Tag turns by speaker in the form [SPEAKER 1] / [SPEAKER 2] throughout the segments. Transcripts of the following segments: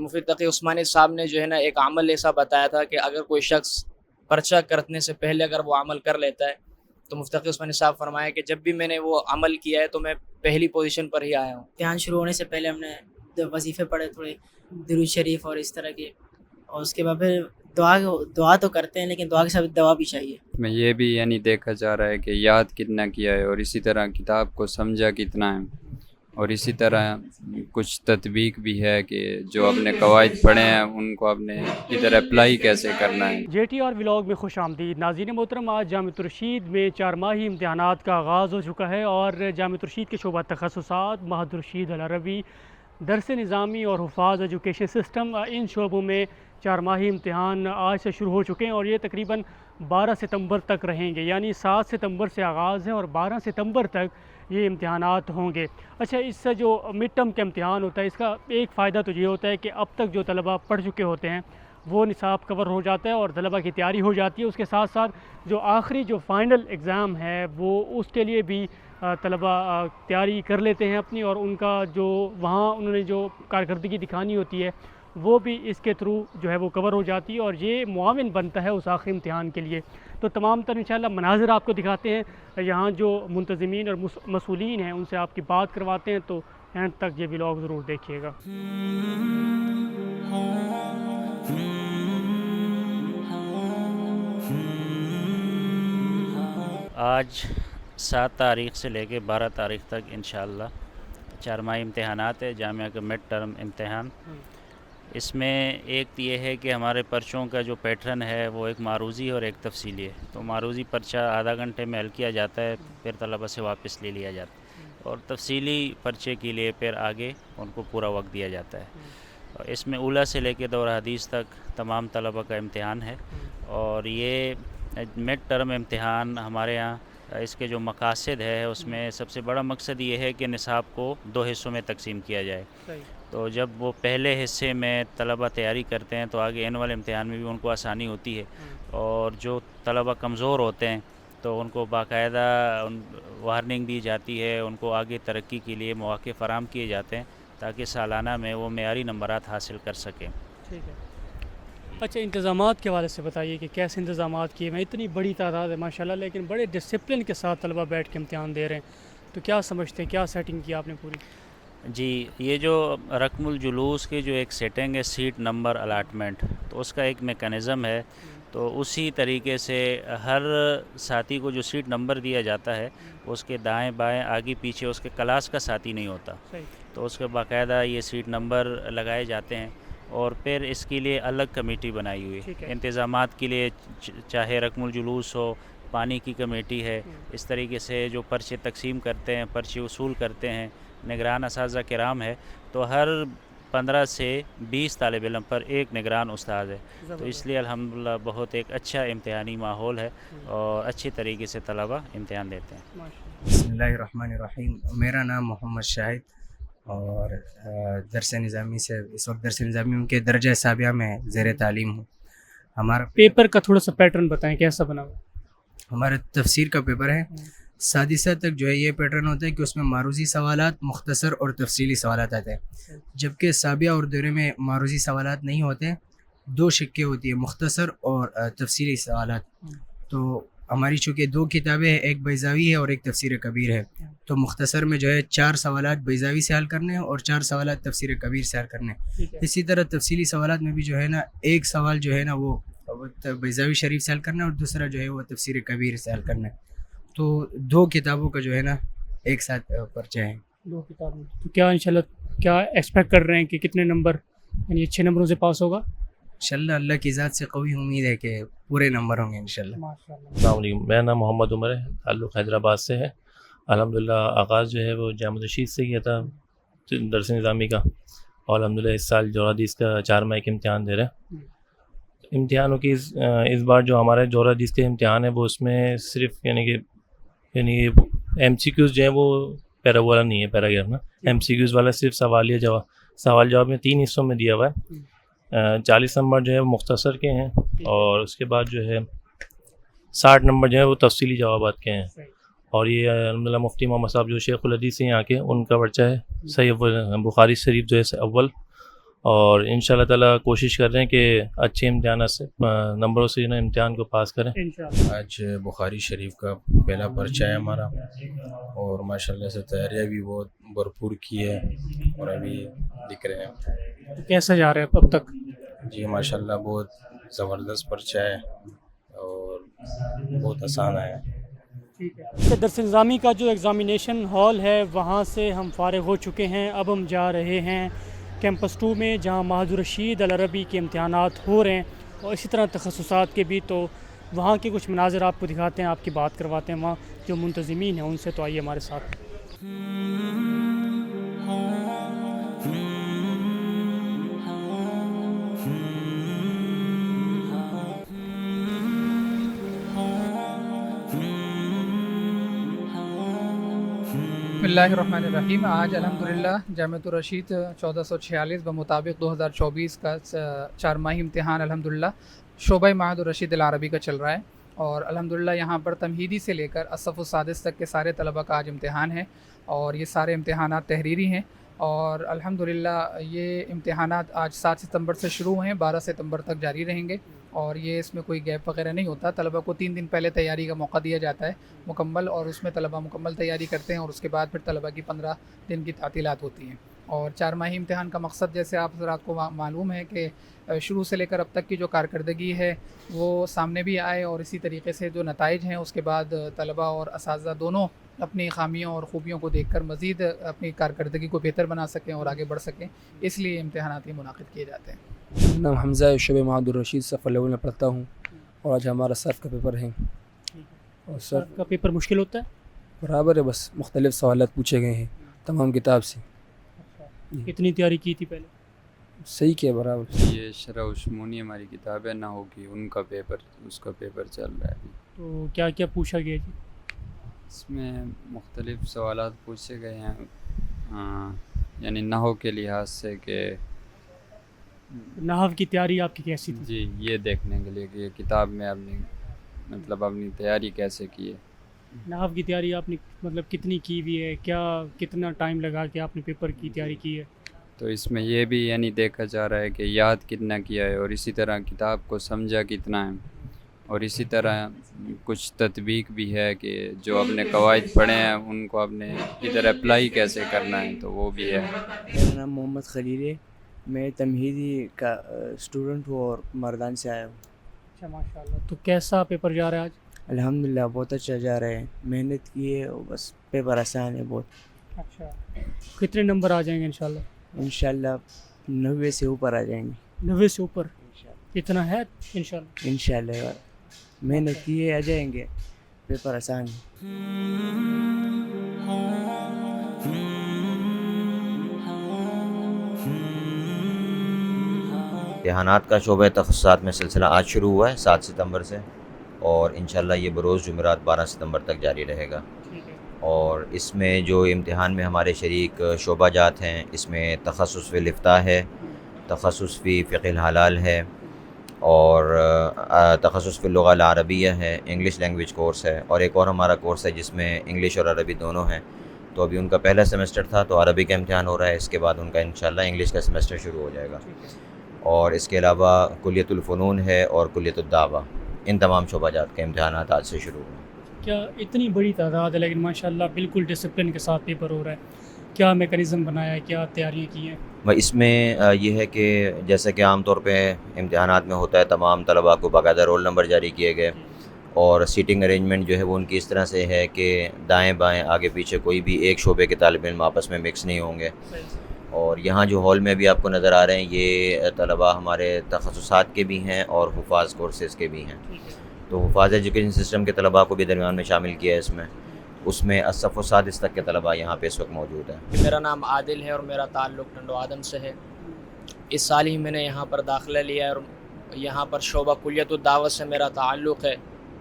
[SPEAKER 1] مفتی تقی عثمانی صاحب نے جو ہے نا ایک عمل ایسا بتایا تھا کہ اگر کوئی شخص پرچہ کرنے سے پہلے اگر وہ عمل کر لیتا ہے تو مفتی تقی عثمانی صاحب فرمایا کہ جب بھی میں نے وہ عمل کیا ہے تو میں پہلی پوزیشن پر ہی آیا ہوں.
[SPEAKER 2] امتحان شروع ہونے سے پہلے ہم نے وظیفے پڑھے تھوڑے درود شریف اور اس طرح کے، اور اس کے بعد پھر دعا تو کرتے ہیں لیکن دعا کے ساتھ دوا بھی چاہیے.
[SPEAKER 3] میں یہ بھی یعنی دیکھا جا رہا ہے کہ یاد کتنا کیا ہے اور اسی طرح کتاب کو سمجھا کتنا ہے، اور اسی طرح کچھ تطبیق بھی ہے کہ جو اپنے قواعد پڑھے ہیں ان کو اپنے ادھر اپلائی کیسے کرنا ہے.
[SPEAKER 4] جے ٹی آر ولاگ میں خوش آمدید. ناظرین محترم، آج جامعۃ الرشید میں 4 ماہی امتحانات کا آغاز ہو چکا ہے اور جامعۃ الرشید کے شعبہ تخصصات معہد الرشید العربی، درس نظامی اور حفاظ ایجوکیشن سسٹم، ان شعبوں میں 4 ماہی امتحان آج سے شروع ہو چکے ہیں اور یہ تقریباً 12 ستمبر تک رہیں گے. یعنی 7 ستمبر سے آغاز ہے اور 12 ستمبر تک یہ امتحانات ہوں گے. اچھا، اس سے جو مڈ ٹرم کا امتحان ہوتا ہے اس کا ایک فائدہ تو یہ ہوتا ہے کہ اب تک جو طلبہ پڑھ چکے ہوتے ہیں وہ نصاب کور ہو جاتا ہے اور طلبہ کی تیاری ہو جاتی ہے. اس کے ساتھ ساتھ جو آخری جو فائنل ایگزام ہے وہ اس کے لیے بھی طلبہ تیاری کر لیتے ہیں اپنی، اور ان کا جو وہاں انہوں نے جو کارکردگی دکھانی ہوتی ہے وہ بھی اس کے تھرو جو ہے وہ کور ہو جاتی ہے اور یہ معاون بنتا ہے اس آخری امتحان کے لیے. تو تمام تر انشاءاللہ مناظر آپ کو دکھاتے ہیں، یہاں جو منتظمین اور مسئولین ہیں ان سے آپ کی بات کرواتے ہیں، تو اینڈ تک یہ ولاگ ضرور دیکھیے گا.
[SPEAKER 5] آج 7 تاریخ سے لے کے 12 تاریخ تک انشاءاللہ 4 ماہی امتحانات ہے، جامعہ کا مڈ ٹرم امتحان. اس میں ایک یہ ہے کہ ہمارے پرچوں کا جو پیٹرن ہے وہ ایک معروضی اور ایک تفصیلی ہے. تو معروضی پرچہ آدھا گھنٹے میں حل کیا جاتا ہے، پھر طلبہ سے واپس لے لیا جاتا ہے، اور تفصیلی پرچے کے لیے پھر آگے ان کو پورا وقت دیا جاتا ہے. اس میں اولیٰ سے لے کے دورہ حدیث تک تمام طلبہ کا امتحان ہے. اور یہ مڈ ٹرم امتحان ہمارے یہاں اس کے جو مقاصد ہے اس میں سب سے بڑا مقصد یہ ہے کہ نصاب کو 2 حصوں میں تقسیم کیا جائے. تو جب وہ پہلے حصے میں طلبہ تیاری کرتے ہیں تو آگے اینول امتحان میں بھی ان کو آسانی ہوتی ہے، اور جو طلبہ کمزور ہوتے ہیں تو ان کو باقاعدہ وارننگ دی جاتی ہے، ان کو آگے ترقی کے لیے مواقع فراہم کیے جاتے ہیں تاکہ سالانہ میں وہ معیاری نمبرات حاصل کر سکیں.
[SPEAKER 4] ٹھیک ہے. اچھا، انتظامات کے حوالے سے بتائیے کہ کیسے انتظامات کیے ہیں؟ اتنی بڑی تعداد ہے ماشاءاللہ، لیکن بڑے ڈسپلن کے ساتھ طلبہ بیٹھ کے امتحان دے رہے ہیں، تو کیا سمجھتے ہیں، کیا سیٹنگ کی آپ نے پوری؟
[SPEAKER 5] جی، یہ جو رقم الجلوس کی جو ایک سیٹنگ ہے، سیٹ نمبر الاٹمنٹ، تو اس کا ایک میکانزم ہے. تو اسی طریقے سے ہر ساتھی کو جو سیٹ نمبر دیا جاتا ہے اس کے دائیں بائیں آگے پیچھے اس کے کلاس کا ساتھی نہیں ہوتا، تو اس کے باقاعدہ یہ سیٹ نمبر لگائے جاتے ہیں. اور پھر اس کے لیے الگ کمیٹی بنائی ہوئی ہے انتظامات کے لیے، چاہے رقم الجلوس ہو، پانی کی کمیٹی ہے، اس طریقے سے جو پرچے تقسیم کرتے ہیں، پرچے وصول کرتے ہیں، نگران اساتذہ کرام ہے. تو ہر 15 سے 20 طالب علم پر ایک نگران استاد ہے. تو اس لیے الحمدللہ بہت ایک اچھا امتحانی ماحول ہے اور اچھی طریقے سے طلبہ امتحان دیتے ہیں.
[SPEAKER 6] بسم اللہ الرحمن الرحیم. میرا نام محمد شاہد اور درس نظامی سے اس وقت درس نظامی کے درجہ سابعہ میں زیر تعلیم ہوں. ہمارا
[SPEAKER 4] پیپر کا تھوڑا سا پیٹرن بتائیں کیسا بنا ہوا؟
[SPEAKER 6] ہمارا تفسیر کا پیپر ہے. سادسہ تک جو ہے یہ پیٹرن ہوتا ہے کہ اس میں معروضی سوالات، مختصر اور تفصیلی سوالات آتے ہیں، جبکہ سابعہ اور دورے میں معروضی سوالات نہیں ہوتے، 2 شقیں ہوتی ہیں، مختصر اور تفصیلی سوالات. تو ہماری چونکہ 2 کتابیں ہیں، ایک بیضاوی ہے اور ایک تفسیر کبیر ہے. تو مختصر میں جو ہے 4 سوالات بیضاوی سے حل کرنے ہیں اور 4 سوالات تفسیر کبیر سے حل کرنے ہیں. اسی طرح تفصیلی سوالات میں بھی جو ہے نا ایک سوال جو ہے نا وہ بیضاوی شریف سے حل کرنا ہے اور دوسرا جو ہے وہ تفسیر کبیر سے حل کرنا ہے. تو 2 کتابوں کا جو ہے نا ایک ساتھ پرچہ ہیں.
[SPEAKER 4] 2 کتابیں. تو کیا انشاءاللہ کیا ایکسپیکٹ کر رہے ہیں کہ کتنے نمبر، یعنی 6 نمبروں سے پاس ہوگا؟
[SPEAKER 6] انشاءاللہ اللہ کی ذات سے قوی امید ہے کہ پورے نمبر ہوں گے انشاءاللہ.
[SPEAKER 7] السلام علیکم، میرا نام محمد عمر ہے، تعلق حیدرآباد سے ہے. الحمدللہ آغاز جو ہے وہ جامعۃ الرشید سے کیا تھا درس نظامی کا، اور الحمدللہ اس سال جوہر حدیث کا 4 ماہ کے امتحان دے رہے ہیں. امتحانوں کی اس بار جو ہمارے جوہر حدیث کے امتحان ہے وہ اس میں صرف یعنی ایم سی کیوز جو ہیں وہ پیرا والا نہیں ہے، پیراگراف نا، ایم سی کیوز والا صرف سوال جواب میں 3 حصوں میں دیا ہوا ہے. 40 نمبر جو ہے وہ مختصر کے ہیں، اور اس کے بعد جو ہے 60 نمبر جو ہے وہ تفصیلی جوابات کے ہیں. اور یہ الحمدللہ مفتی محمد صاحب جو شیخ الحدیث ہیں یہاں کے، ان کا پرچہ ہے صحیح بخاری شریف جو ہے اول، اور انشاءاللہ تعالیٰ کوشش کر رہے ہیں کہ اچھے امتحانات سے نمبروں سے امتحان کو پاس کریں.
[SPEAKER 4] انشاءاللہ.
[SPEAKER 6] آج بخاری شریف کا پہلا پرچہ ہے ہمارا، اور ماشاءاللہ سے تیاریاں بھی بہت بھرپور کی ہے اور ابھی لکھ رہے ہیں.
[SPEAKER 4] کیسا جا رہا ہے اب تک؟
[SPEAKER 6] جی ماشاءاللہ بہت زبردست پرچہ ہے اور بہت آسان ہے.
[SPEAKER 4] ٹھیک ہے. درس نظامی کا جو ایگزامینیشن ہال ہے وہاں سے ہم فارغ ہو چکے ہیں. اب ہم جا رہے ہیں کیمپس 2 میں، جہاں معہد الرشید العربی کے امتحانات ہو رہے ہیں، اور اسی طرح تخصصات کے بھی. تو وہاں کے کچھ مناظر آپ کو دکھاتے ہیں، آپ کی بات کرواتے ہیں وہاں جو منتظمین ہیں ان سے. تو آئیے ہمارے ساتھ.
[SPEAKER 8] بسم اللہ الرحمن الرحیم. آج الحمدللہ جامعۃ الرشید 1446 بمطابق 2024 کا 4 ماہی امتحان الحمدللہ شعبہ معہد الرشید العربی کا چل رہا ہے. اور الحمدللہ یہاں پر تمہیدی سے لے کر الصف السادس تک کے سارے طلبہ کا آج امتحان ہے، اور یہ سارے امتحانات تحریری ہیں. اور الحمدللہ یہ امتحانات آج 7 ستمبر سے شروع ہیں، 12 ستمبر تک جاری رہیں گے. اور یہ اس میں کوئی گیپ وغیرہ نہیں ہوتا. طلبہ کو 3 دن پہلے تیاری کا موقع دیا جاتا ہے مکمل، اور اس میں طلبہ مکمل تیاری کرتے ہیں، اور اس کے بعد پھر طلبہ کی 15 دن کی تعطیلات ہوتی ہیں. اور 4 ماہی امتحان کا مقصد جیسے آپ حضرات کو معلوم ہے کہ شروع سے لے کر اب تک کی جو کارکردگی ہے وہ سامنے بھی آئے، اور اسی طریقے سے جو نتائج ہیں اس کے بعد طلبہ اور اساتذہ دونوں اپنی خامیوں اور خوبیوں کو دیکھ کر مزید اپنی کارکردگی کو بہتر بنا سکیں اور آگے بڑھ سکیں. اس لیے امتحانات منعقد کیے جاتے ہیں.
[SPEAKER 9] نام حمزہ ہے، شعبہ معہد الرشید صف الاول میں پڑھتا ہوں، اور آج ہمارا صرف کا پیپر ہے. اور
[SPEAKER 4] صرف کا پیپر مشکل ہوتا ہے؟
[SPEAKER 9] برابر ہے، بس مختلف سوالات پوچھے گئے ہیں تمام کتاب سے.
[SPEAKER 4] کتنی تیاری کی تھی پہلے؟
[SPEAKER 9] صحیح کیا برابر.
[SPEAKER 3] یہ شرح عثمونی ہماری کتاب ہے نہ ہوگی، ان کا پیپر اس کا پیپر چل رہا ہے ابھی.
[SPEAKER 4] تو کیا کیا پوچھا گیا جی؟
[SPEAKER 3] اس میں مختلف سوالات پوچھے گئے ہیں، یعنی نحو کے لحاظ سے کہ
[SPEAKER 4] نحو کی تیاری آپ کی کیسی تھی؟
[SPEAKER 3] جی یہ دیکھنے کے لیے کہ یہ کتاب میں آپ نے مطلب اپنی تیاری کیسے کی ہے.
[SPEAKER 4] نحو کی تیاری آپ نے مطلب کتنی کی ہوئی ہے؟ کتنا ٹائم لگا کہ آپ نے پیپر کی تیاری کی ہے؟
[SPEAKER 3] تو اس میں یہ بھی یعنی دیکھا جا رہا ہے کہ یاد کتنا کیا ہے، اور اسی طرح کتاب کو سمجھا کتنا ہے، اور اسی طرح کچھ تطبیق بھی ہے کہ جو اپنے قواعد پڑھے ہیں ان کو اپنے ادھر اپلائی کیسے کرنا ہے، تو وہ بھی ہے.
[SPEAKER 10] میرا نام محمد خلیل ہے، میں تمہیدی کا اسٹوڈنٹ ہوں اور مردان سے آیا ہوں.
[SPEAKER 4] اچھا ماشاء اللہ. تو کیسا پیپر جا رہا ہے آج؟
[SPEAKER 10] الحمدللہ بہت اچھا جا رہا ہے، محنت کی ہے، بس پیپر آسان ہے بہت.
[SPEAKER 4] اچھا کتنے نمبر آ جائیں گے انشاءاللہ؟
[SPEAKER 10] انشاءاللہ 90 سے اوپر آ جائیں گے.
[SPEAKER 4] 90 سے اوپر اتنا ہے انشاءاللہ؟
[SPEAKER 10] انشاءاللہ محنت کی ہے، آ جائیں گے. پیپر آسان ہے.
[SPEAKER 11] امتحانات کا شعبہ تخصصات میں سلسلہ آج شروع ہوا ہے 7 ستمبر سے، اور انشاءاللہ یہ بروز جمعرات 12 ستمبر تک جاری رہے گا. اور اس میں جو امتحان میں ہمارے شریک شعبہ جات ہیں، اس میں تخصص فی الافتاء ہے، تخصص فی فقہ الحلال ہے، اور تخصص فی اللغہ العربیہ ہے، انگلش لینگویج کورس ہے، اور ایک اور ہمارا کورس ہے جس میں انگلش اور عربی دونوں ہیں. تو ابھی ان کا پہلا سیمسٹر تھا تو عربی کا امتحان ہو رہا ہے، اس کے بعد ان کا انشاءاللہ انگلش کا سیمسٹر شروع ہو جائے گا. اور اس کے علاوہ کلیت الفنون ہے اور کلیت الدعوہ، ان تمام شعبہ جات کے امتحانات آج سے شروع ہوئے.
[SPEAKER 4] کیا اتنی بڑی تعداد ہے لیکن ماشاءاللہ بالکل ڈسپلن کے ساتھ پیپر ہو رہا ہے، کیا میکانزم بنایا ہے، کیا تیاریاں کی ہیں؟
[SPEAKER 11] اس میں یہ ہے کہ جیسا کہ عام طور پہ امتحانات میں ہوتا ہے، تمام طلباء کو باقاعدہ رول نمبر جاری کیے گئے، اور سیٹنگ ارینجمنٹ جو ہے وہ ان کی اس طرح سے ہے کہ دائیں بائیں آگے پیچھے کوئی بھی ایک شعبے کے طالب علم آپس میں مکس نہیں ہوں گے. اور یہاں جو ہال میں بھی آپ کو نظر آ رہے ہیں یہ طلباء ہمارے تخصصات کے بھی ہیں اور حفاظ کورسز کے بھی ہیں. تو حفاظ ایجوکیشن سسٹم کے طلباء کو بھی درمیان میں شامل کیا ہے اس میں الصف السادس تک کے طلباء یہاں پہ اس وقت موجود ہیں.
[SPEAKER 1] میرا نام عادل ہے اور میرا تعلق ٹنڈو آدم سے ہے. اس سال ہی میں نے یہاں پر داخلہ لیا ہے، اور یہاں پر شعبہ کلیت الدعوت سے میرا تعلق ہے.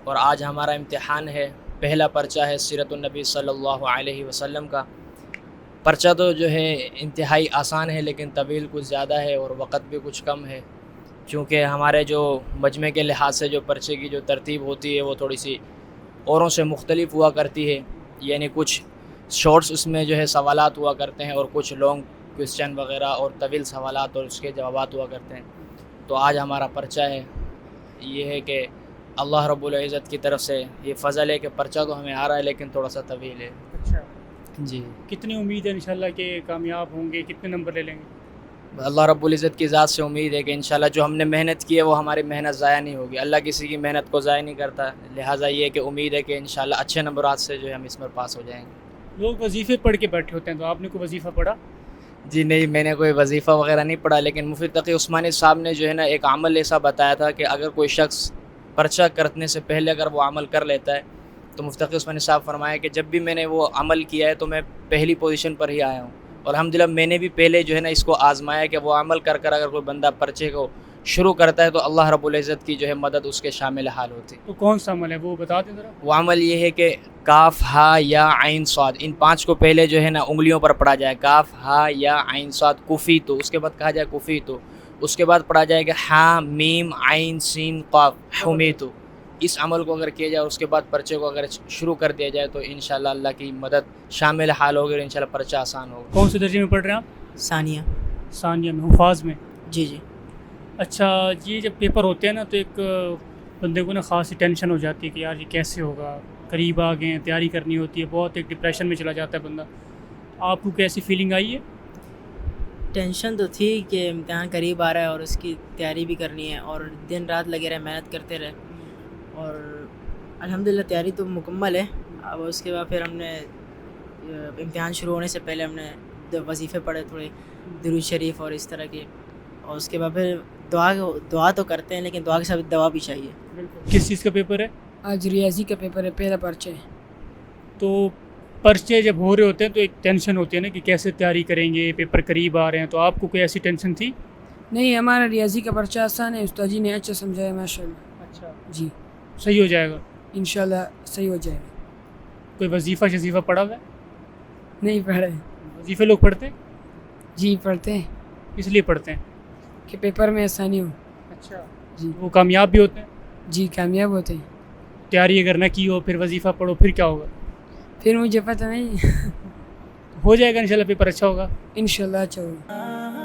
[SPEAKER 1] اور آج ہمارا امتحان ہے، پہلا پرچہ ہے سیرت النبی صلی اللہ علیہ وسلم کا. پرچہ تو جو ہے انتہائی آسان ہے لیکن طویل کچھ زیادہ ہے اور وقت بھی کچھ کم ہے، چونکہ ہمارے جو مجمع کے لحاظ سے جو پرچے کی جو ترتیب ہوتی ہے وہ تھوڑی سی اوروں سے مختلف ہوا کرتی ہے. یعنی کچھ شارٹس اس میں جو ہے سوالات ہوا کرتے ہیں اور کچھ لانگ کوشچن وغیرہ اور طویل سوالات اور اس کے جوابات ہوا کرتے ہیں. تو آج ہمارا پرچہ ہے یہ ہے کہ اللہ رب العزت کی طرف سے یہ فضل ہے کہ پرچہ تو ہمیں آ رہا ہے لیکن تھوڑا سا طویل ہے.
[SPEAKER 4] اچھا
[SPEAKER 1] جی
[SPEAKER 4] کتنی امید ہے انشاءاللہ کہ کامیاب ہوں گے, کتنے نمبر لے لیں گے؟
[SPEAKER 1] اللہ رب العزت کی ذات سے امید ہے کہ انشاءاللہ جو ہم نے محنت کی ہے وہ ہماری محنت ضائع نہیں ہوگی. اللہ کسی کی محنت کو ضائع نہیں کرتا, لہٰذا یہ کہ امید ہے کہ انشاءاللہ اچھے نمبرات سے جو ہے ہم اس میں پاس ہو جائیں گے.
[SPEAKER 4] لوگ وظیفے پڑھ کے بیٹھے ہوتے ہیں, تو آپ نے کوئی وظیفہ پڑھا؟
[SPEAKER 1] جی نہیں, میں نے کوئی وظیفہ وغیرہ نہیں پڑھا, لیکن مفتی تقی عثمانی صاحب نے جو ہے نا ایک عمل ایسا بتایا تھا کہ اگر کوئی شخص پرچہ کرنے سے پہلے اگر وہ عمل کر لیتا ہے تو مفتی تقی عثمانی صاحب فرمایا کہ جب بھی میں نے وہ عمل کیا ہے تو میں پہلی پوزیشن پر ہی آیا ہوں. اور الحمدللہ میں نے بھی پہلے جو ہے نا اس کو آزمایا کہ وہ عمل کر کر اگر کوئی بندہ پرچے کو شروع کرتا ہے تو اللہ رب العزت کی جو ہے مدد اس کے شامل حال ہوتی.
[SPEAKER 4] تو کون سا عمل ہے وہ بتا دیں ذرا.
[SPEAKER 1] وہ عمل یہ ہے کہ کاف ہا یا عین صاد ان 5 کو پہلے جو ہے نا انگلیوں پر پڑھا جائے. کاف ہا یا عین صاد کفی تو, اس کے بعد کہا جائے کفی تو, اس کے بعد پڑھا جائے کہ ہا میم عین سین قاف حمی تو. اس عمل کو اگر کیا جائے اور اس کے بعد پرچے کو اگر شروع کر دیا جائے تو انشاءاللہ اللہ کی مدد شامل حال ہوگی اور انشاءاللہ پرچہ آسان ہوگا.
[SPEAKER 4] کون سے درجے میں پڑھ رہے ہیں آپ؟
[SPEAKER 2] ثانیہ.
[SPEAKER 4] ثانیہ میں, حفاظ میں.
[SPEAKER 2] جی جی.
[SPEAKER 4] اچھا, یہ جب پیپر ہوتے ہیں نا تو ایک بندے کو نا خاصی ٹینشن ہو جاتی ہے کہ یار یہ کیسے ہوگا, قریب آ گئے ہیں, تیاری کرنی ہوتی ہے, بہت ایک ڈپریشن میں چلا جاتا ہے بندہ. آپ کو کیسی فیلنگ آئی ہے؟
[SPEAKER 2] ٹینشن تو تھی کہ امتحان قریب آ رہا ہے اور اس کی تیاری بھی کرنی ہے اور دن رات لگے رہے, محنت کرتے رہے, اور الحمدللہ تیاری تو مکمل ہے. اب اس کے بعد پھر ہم نے امتحان شروع ہونے سے پہلے ہم نے وظیفے پڑھے تھوڑے, درود شریف اور اس طرح کے, اور اس کے بعد پھر دعا تو کرتے ہیں لیکن دعا کے ساتھ دوا بھی چاہیے.
[SPEAKER 4] کس چیز کا پیپر ہے؟
[SPEAKER 12] آج ریاضی کا پیپر ہے, پہلا پرچہ ہے.
[SPEAKER 4] تو پرچے جب ہو رہے ہوتے ہیں تو ایک ٹینشن ہوتی ہے نا کہ کیسے تیاری کریں گے, پیپر قریب آ رہے ہیں, تو آپ کو کوئی ایسی ٹینشن تھی؟
[SPEAKER 12] نہیں, ہمارا ریاضی کا پرچہ آسان ہے, استاد جی نے اچھا سمجھایا ماشاء اللہ.
[SPEAKER 4] اچھا
[SPEAKER 12] جی
[SPEAKER 4] صحیح ہو جائے گا
[SPEAKER 12] انشاءاللہ صحیح ہو جائے گا.
[SPEAKER 4] کوئی وظیفہ شظیفہ پڑھا ہوا ہے؟
[SPEAKER 12] نہیں پڑھے.
[SPEAKER 4] وظیفے لوگ پڑھتے ہیں؟
[SPEAKER 12] جی پڑھتے ہیں.
[SPEAKER 4] اس لیے پڑھتے ہیں
[SPEAKER 12] کہ پیپر میں آسانی ہو.
[SPEAKER 4] اچھا
[SPEAKER 12] جی.
[SPEAKER 4] وہ کامیاب بھی ہوتے ہیں؟
[SPEAKER 12] جی کامیاب ہوتے ہیں.
[SPEAKER 4] تیاری اگر نہ کی ہو پھر وظیفہ پڑھو پھر کیا ہوگا؟
[SPEAKER 12] پھر مجھے پتہ نہیں.
[SPEAKER 4] ہو جائے گا انشاءاللہ, پیپر اچھا ہوگا
[SPEAKER 12] انشاءاللہ اچھا ہوگا.